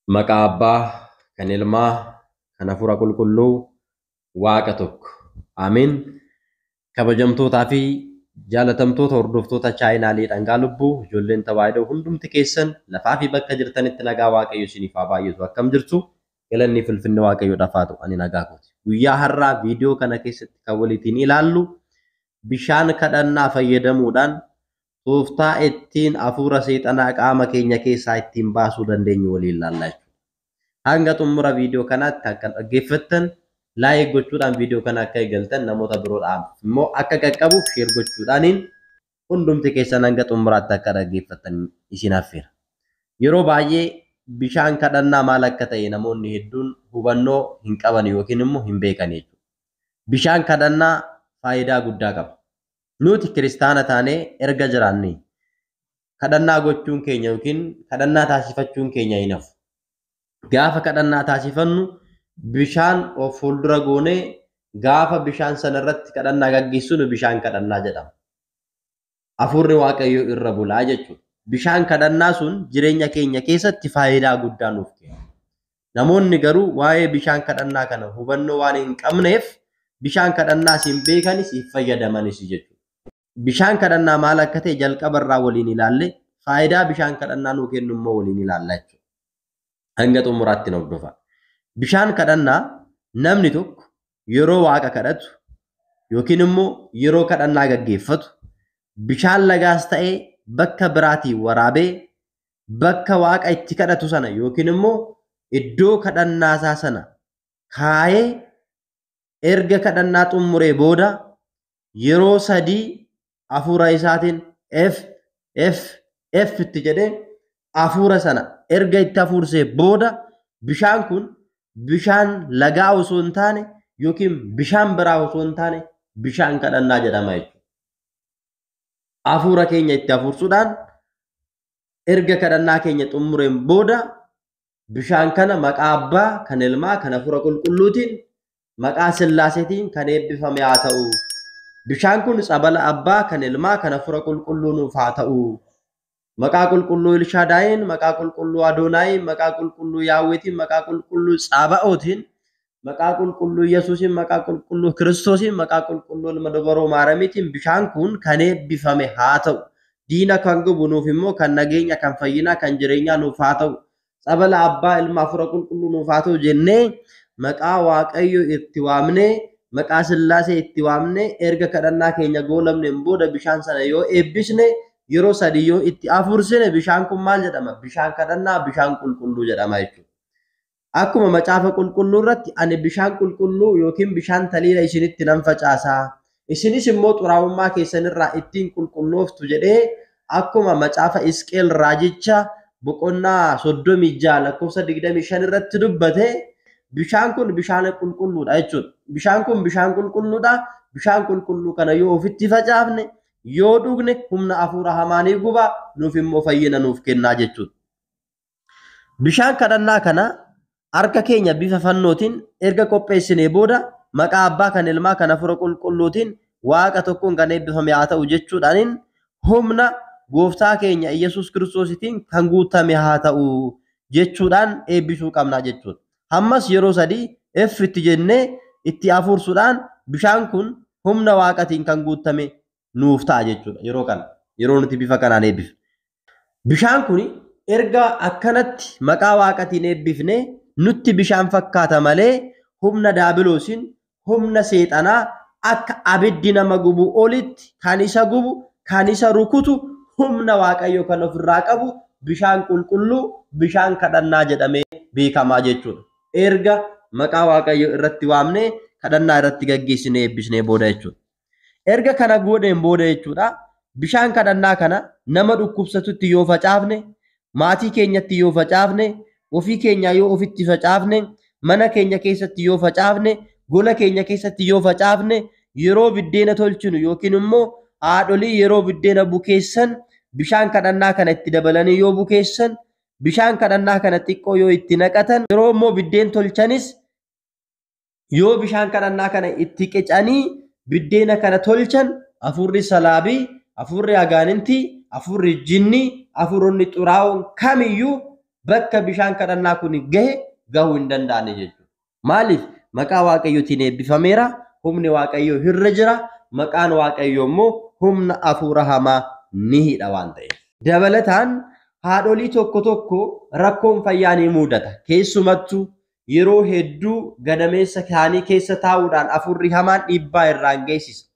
Maqaa Abbaa, kan Ilmaa, kan Hafuura Qulqulluu, Waaqa tokko. Amiin. Kabajamtootaa fi jaalatamtoota hordoftoota chaayinaalii dhangaa lubbuu ijoolleen tawaahidoo hundumti keessan lafaa fi bakka jirtanitti nagaa Waaqayyo isiniif haa baay'atu. Akkam jirtu? Galanni ulfinni Waaqayyoodhaaf haa ta'u. Ani nagaa kooti. Guyyaa har'aa viidiyoo kana keessatti kan waliin ilaallu bishaan kadhannaa fayyadamuudhaan tooftaa ittiin hafuura seexanaa qaama keenya keessaa ittiin baasuu dandeenyu waliin ilaallaa jechuudha. Hanga xumura viidiyoo kanaatti akka dhaggeeffattan laayik gochuudhaan viidiyoo kana akka eegaltan namoota biroodhaan immoo akka qaqqabuuf sheer gochuudhaaniin hundumti keessan hanga xumuraatti akka dhaggeeffattan isin affeera. Yeroo baay'ee bishaan kadhannaa maal akka ta'e namoonni hedduun hubannoo hin qaban yookiin immoo hin beekan jechuudha. Bishaan kadhannaa faayidaa guddaa qaba. Nuti kiristaana taanee erga jiraannee kadhannaa gochuun keenya yookiin kadhannaa taasifachuun keenya hin hafu. Gaafa kadhannaa taasifannu bishaan of fuuldura goonee gaafa bishaan sana irratti kadhannaa gaggeessinu bishaan kadhannaa jedhama. Hafuurri Waaqayyoo irra bulaa jechuudha. Bishaan kadhannaa sun jireenya keenya keessatti faayidaa guddaa nuuf kenna. Namoonni garuu waa'ee bishaan kadhannaa kana hubannoo waan hin qabneef bishaan kadhannaa hin beekanis hin fayyadamanis jechuudha. Bishaan kadhannaa maal akka ta'e jalqaba irraa waliin ilaalle faayidaa bishaan kadhannaa nuu kennu immoo waliin ilaalla jechuudha. Hanga xumuraatti nu hordofaa. Bishaan kadhannaa namni tokko yeroo Waaqa kadhatu yookiin immoo yeroo kadhannaa gaggeeffatu bishaan lagaas ta'ee bakka biraatii waraabee bakka Waaqa itti kadhatu sana yookiin immoo iddoo kadhannaasaa sana kaayee erga kadhannaa xumuree booda yeroo sadii hafuura isaatiin F itti jedhee hafuura sana erga itti hafuursee booda bishaan kun bishaan lagaa osoo hin taane yookiin bishaan biraa osoo hin taane bishaan kadhannaa jedhama jechuudha. Hafuura keenya itti hafuursuudhaan erga kadhannaa keenya xumureen booda bishaan kana maqaa Abbaa, kan Ilmaa, kan Hafuura Qulqulluutiin maqaa Sillaaseetiin kan eebbifame haa ta'u. Bishaan kun sabala Abbaa, kan Ilmaa, kan Hafuura Qulqulluu nuuf haa ta'u. Maqaa qulqulluu Ilshaadaayin, maqaa qulqulluu Adonaayin, maqaa qulqulluu Yaawweetiin, maqaa qulqulluu Tsaaba'ootiin, maqaa qulqulluu Yesuusin, maqaa qulqulluu Kiristoosin, maqaa qulqulluu Ilma Dubaroo Maaramiitiin bishaan kun kan eebbifame haa ta'u. Diina kan gubu nuuf immoo kan nageenya, kan fayyinaa, kan jireenyaa nuuf haa ta'u. Sabala Abbaa, Ilma, Hafuura Qulqulluu nuuf haa ta'u jennee maqaa Waaqayyoo itti waamnee maqaa Sillaasee itti waamnee erga kadhannaa keenya goolabneen booda bishaan sana yoo eebbisne yeroo sadii yoo itti hafuursine bishaan kun maal jedhama? Bishaan kadhannaa, bishaan qulqulluu jedhama jechuudha. Akkuma macaafa qulqulluu irratti ani bishaan qulqulluu yookiin bishaan taliila isinitti nan facaasaa. Isinis immoo xuraa'ummaa keessanirraa ittiin qulqullooftu jedhee akkuma macaafa Hisqeel raajicha boqonnaa 36 lakkoofsa 25 irratti dubbate bishaan kun bishaan qulqulluudha jechuudha. Bishaan kun bishaan qulqulluudha. Bishaan qulqulluu kana yoo ofitti facaafne yoo dhugne humna hafuura hamaa ni guba, nuuf immoo fayyina nuuf kennaa jechuudha. Bishaan kadhannaa kana harka keenya bifa fannootiin erga qopheessinee booda maqaa Abbaa, kan Ilmaa, kan Hafuura Qulqulluutiin Waaqa tokkoon kan eebbifame haa ta'u jechuudhaan humna Gooftaa keenya Iyyasuus Kiristoositiin kan guutame haa ta'u jechuudhaan eebbisuu qabnaa jechuudha. Ammas yeroo sadii itti jennee itti hafuursuudhaan bishaan kun humna Waaqatiin kan guutame nuuf ta'a jechuudha. Yeroo nuti bifa kanaan eebbifne. Bishaan kun erga akkanatti maqaa Waaqatiin eebbifne nutti bishaan fakkaata malee humna daabiloosiin, humna seexanaa akka abiddi nama gubu olitti kan isa gubu, kan isa rukutu humna Waaqayyoo kan ofirraa qabu bishaan qulqulluu, bishaan kadhannaa jedhamee beekamaa jechuudha. Erga maqaa Waaqayyoo irratti waamnee kadhannaa irratti gaggeessinee eebbisnee booda jechuudha. Erga kana gooneen booda jechuudha bishaan kadhannaa kana nama dhukkubsatutti yoo facaafne, maatii keenyatti yoo facaafne, ofii keenya yoo ofitti facaafne, mana keenya keessatti yoo facaafne, gola keenya keessatti yoo facaafne, yeroo biddeena tolchinu yookiin immoo haadholii yeroo biddeena bukeessan bishaan kadhannaa kana itti dabalanii yoo bukeessan, bishaan kadhannaa kana xiqqoo yoo itti naqatan, yeroo immoo biddeen tolchanis yoo bishaan kadhannaa kana itti qicanii biddeena kana tolchan hafuurri salaabii, hafuurri agaanintii, hafuurri jinnii, hafuuronni xuraa'oon kamiyyuu bakka bishaan kadhannaa kun gahe gahuu hin danda'ane jechuudha. Maaliif maqaa waaqayyootiin eebbifameera, humni waaqayyoo irra jira, maqaan waaqayyoo immoo humna hafuura hamaa ni hidha waan ta'eef. Dabalataan haadholii tokko tokko rakkoon fayyaa ni mudata. Keessumattuu yeroo hedduu gadameessa isaanii keessa taa'uudhaan hafuurri hamaan dhiibbaa irraan geessisa.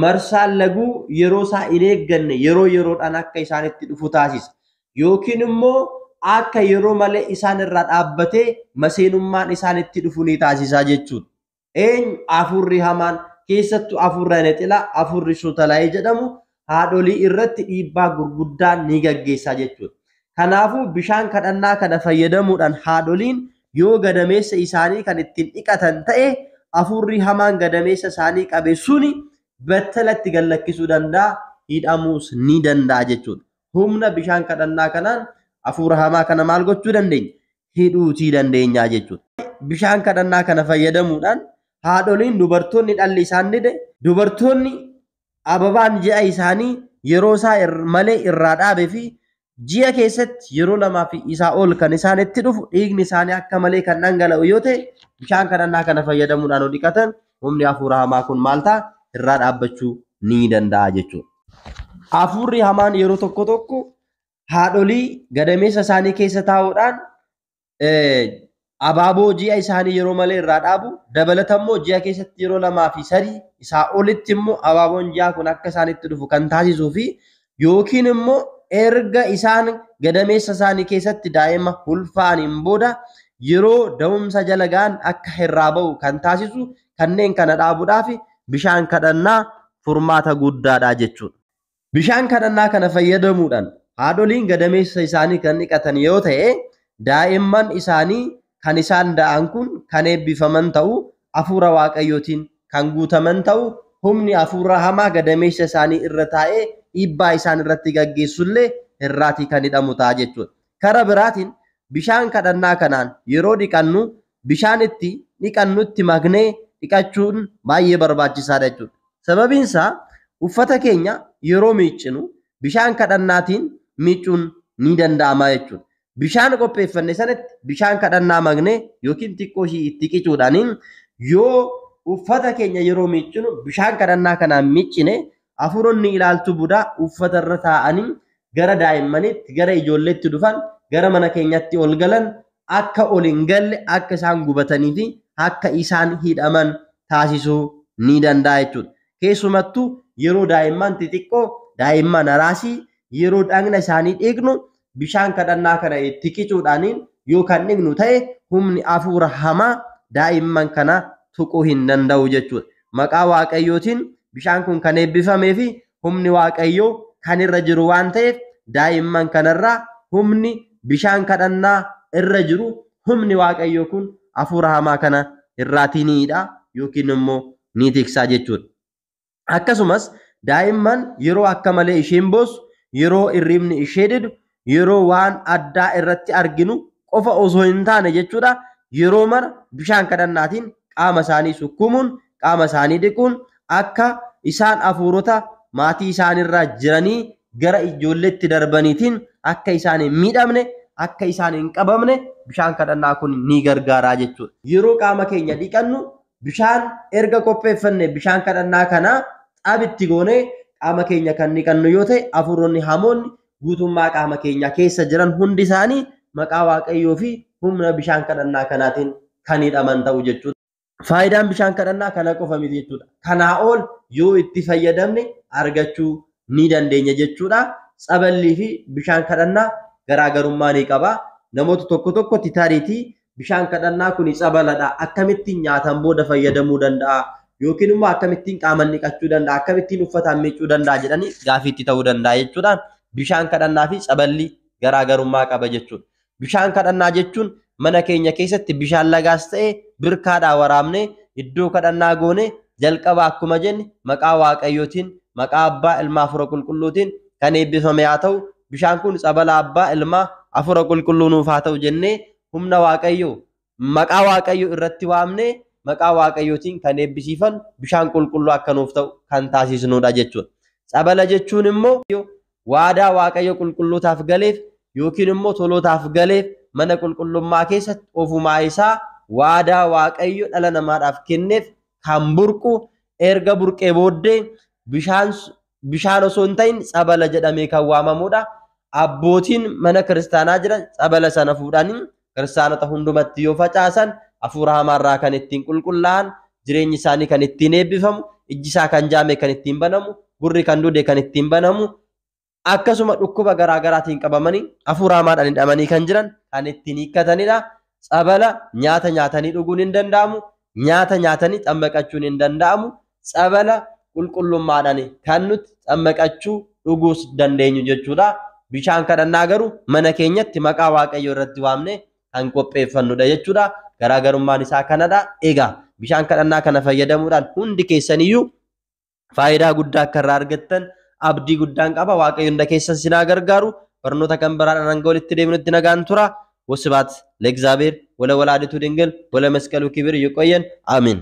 Marsaan laguu yeroo isaa hin eegganne yeroo yeroodhaan akka isaanitti dhufu taasisa. Yookiin immoo akka yeroo malee isaan irraa dhaabbatee maseenummaan isaanitti dhufu ni taasisa jechuudha. Eenyu hafuurri hamaan keessattuu hafuurri nexilaa hafuurri sutalaa'ee jedhamu haadholii irratti dhiibbaa gurguddaa ni gaggeessa jechuudha. Kanaafuu bishaan kadhannaa kana fayyadamuudhaan haadholiin yoo gadameessa isaanii kan ittiin dhiqatan ta'e hafuurri hamaan gadameessa isaanii qabe suni battalatti gallakkisuu danda'a, hidhamuus ni danda'a jechuudha. Humna bishaan kadhannaa kanaan hafuura hamaa kana maal gochuu dandeenya? Hidhuutii dandeenya jechuudha. Bishaan kadhannaa kana fayyadamuudhaan haadholiin dubartoonni dhalli isaan dide, dubartoonni ababaan ji'a isaanii yeroo isaa malee irraa dhaabee fi ji'a keessatti yeroo lamaa fi isaa ol kan isaanitti dhufu dhiigni isaanii akka malee kan dhangala'u yoo ta'e bishaan kadhannaa kana fayyadamuudhaan yoo dhiqatan humni hafuura hamaa kun maal ta'a? Irraa dhaabbachuu ni danda'a jechuudha. Hafuurri hamaan yeroo tokko tokko haadholii gadameessa isaanii keessa taa'uudhaan abaaboo ji'a isaanii yeroo malee irraa dhaabu, dabalatammoo ji'a keessatti yeroo lamaa fi sadii isaa olitti immoo abaaboon ji'a kun akka isaanitti dhufu kan taasisuu fi yookiin immoo erga isaan gadameessa isaanii keessatti daa'ima ulfaaniin booda yeroo da'umsa jala ga'an akka irraa ba'u kan taasisu kanneen kana dhaabuudhaaf bishaan kadhannaa furmaata guddaadha jechuudha. Bishaan kadhannaa kana fayyadamuudhaan haadholiin gadameessa isaanii kan dhiqatan yoo ta'e daa'imman isaanii kan isaan da'an kun kan eebbifaman ta'u, hafuura waaqayyootiin kan guutaman ta'u, humni hafuura hamaa gadameessa isaanii irra taa'ee dhiibbaa isaan irratti gaggeessullee irraatii kan hidhamu ta'a jechuudha. Karaa biraatiin bishaan kadhannaa kanaan yeroo dhiqannu bishaan itti dhiqannutti maknee dhiqachuun baay'ee barbaachisaadha jechuudha. Sababiin isaa uffata keenya yeroo miiccinu bishaan kadhannaatiin miiccuun ni danda'ama jechuudha. Bishaan qopheeffanne sanatti bishaan kadhannaa maknee yookiin xiqqoo ishii itti qicuudhaan yoo uffata keenya yeroo miiccinu bishaan kadhannaa kanaan miiccine hafuuronni ilaaltuu budaa uffata irra taa'anii gara daa'immaniitti gara ijoolleetti dhufan gara mana keenyatti ol galan akka ol hin galle akka isaan gubatanii fi akka isaan hidhaman taasisuu ni danda'a jechuudha. Keessumattuu yeroo daa'imman xixiqqoo daa'imman araasii yeroo dhagna isaanii dhiqnu bishaan kadhannaa kana itti qicuudhaan yoo kan dhiqnu ta'e humni hafuura hamaa daa'imman kana tuquu hin danda'u jechuudha. Maqaa waaqayyootiin bishaan kun kan eebbifamee fi humni waaqayyoo kan irra jiru waan ta'eef daa'imman kanarraa humni bishaan kadhannaa irra jiru humni waaqayyoo kun hafuura hamaa kana irraatii ni hidha yookiin immoo ni tiksaa jechuudha. Akkasumas daa'imman yeroo akka malee isheen boossu, yeroo irribni ishee didu, yeroo waan addaa irratti arginu qofa osoo hin taane jechuudha. Yeroo mara bishaan kadhannaatiin qaama isaanii sukkumuun, qaama isaanii dhiquun akka isaan hafuurota maatii isaanirraa jiranii gara ijoolleetti darbaniitiin akka isaan hin miidhamne, akka isaan hin qabamne bishaan kadhannaa kun ni gargaara jechuudha. Yeroo qaama keenya dhiqannu bishaan erga qopheeffanne bishaan kadhannaa kana xabitti goonee qaama keenya kan dhiqannu yoo ta'e hafuuronni hamoonni guutummaa qaama keenya keessa jiran hundi isaanii maqaa waaqayyoo fi humna bishaan kadhannaa kanaatiin kan hidhaman ta'u jechuudha. Faayidaan bishaan kadhannaa kana qofa miti jechuudha. Kanaa ol yoo itti fayyadamne argachuu ni dandeenya jechuudha. Tsaballii fi bishaan kadhannaa garaagarummaa ni qaba. Namoota tokko tokkotti taariitii bishaan kadhannaa kun tsabaladha. Akkamittiin nyaatan booda fayyadamuu danda'a? Yookiin immoo akkamittiin qaama dhiqachuu danda'a? Akkamittiin uffata miiccuu danda'a jedhanii gaafiitti ta'uu danda'a jechuudha. Bishaan kadhannaa fi tsaballi garaagarummaa qaba jechuudha. Bishaan kadhannaa jechuun mana keenya keessatti bishaan lagaas ta'e birkaadhaa waraabnee iddoo kadhannaa goone jalqaba akkuma jenne maqaa waaqayyootiin maqaa abbaa ilmaa hafuura qulqulluutiin kan eebbifame haa ta'u bishaan kun tsabala abbaa ilmaa hafuura qulqulluu nuuf haa ta'u jennee humna waaqayyoo maqaa waaqayyoo irratti waamnee maqaa waaqayyootiin kan eebbisiifan bishaan qulqulluu akka nuuf ta'u kan taasisnudha jechuudha. Tsabala jechuun immoo waadaa waaqayyo qulqullootaaf galeef yookiin immoo tolootaaf galeef mana qulqullummaa keessatti ofumaa isaa waadaa waaqayyo dhala namaadhaaf kenneef kan burqu erga burqee booddee bishaan osoo hin ta'in tsabala jedhamee kan waamamudha. Abbootiin mana kiristaanaa jiran tsabala sana fuudhanii kiristaanota hundumatti yoo facaasan hafuura hamaarraa kan ittiin qulqullaa'an, jireenyi isaanii kan ittiin eebbifamu, ijji isaa kan jaame kan ittiin banamu, gurri kan duude kan ittiin banamu, akkasuma dhukkuba garaagaraatiin qabamanii hafuura hamaadhaan hidhamanii kan jiran kan ittiin hiikkatanidha. Tsabala nyaata nyaatanii dhuguun hin danda'amu, nyaata nyaatanii xammaqachuun hin danda'amu. Tsabala qulqullummaadhaan kan nuti xammaqachuu dhuguus dandeenyu jechuudha. Bishaan kadhannaa garuu mana keenyatti maqaa waaqayyoo irratti waamne kan qopheeffannudha jechuudha. Garaagarummaan isaa kanadha. Egaa bishaan kadhannaa kana fayyadamuudhaan hundi keessaniyyuu faayidaa guddaa akka irraa argattan abdii guddaan qaba. Waaqayyo hunda keessan sinaa gargaaru. Barnoota kan biraadhaan hanga walitti deebinutti nagaan tura. ወስብሐት ለእግዚአብሔር ወለወላዲቱ ድንግል ወለመስቀሉ ክብር። ይቆየን። አሜን።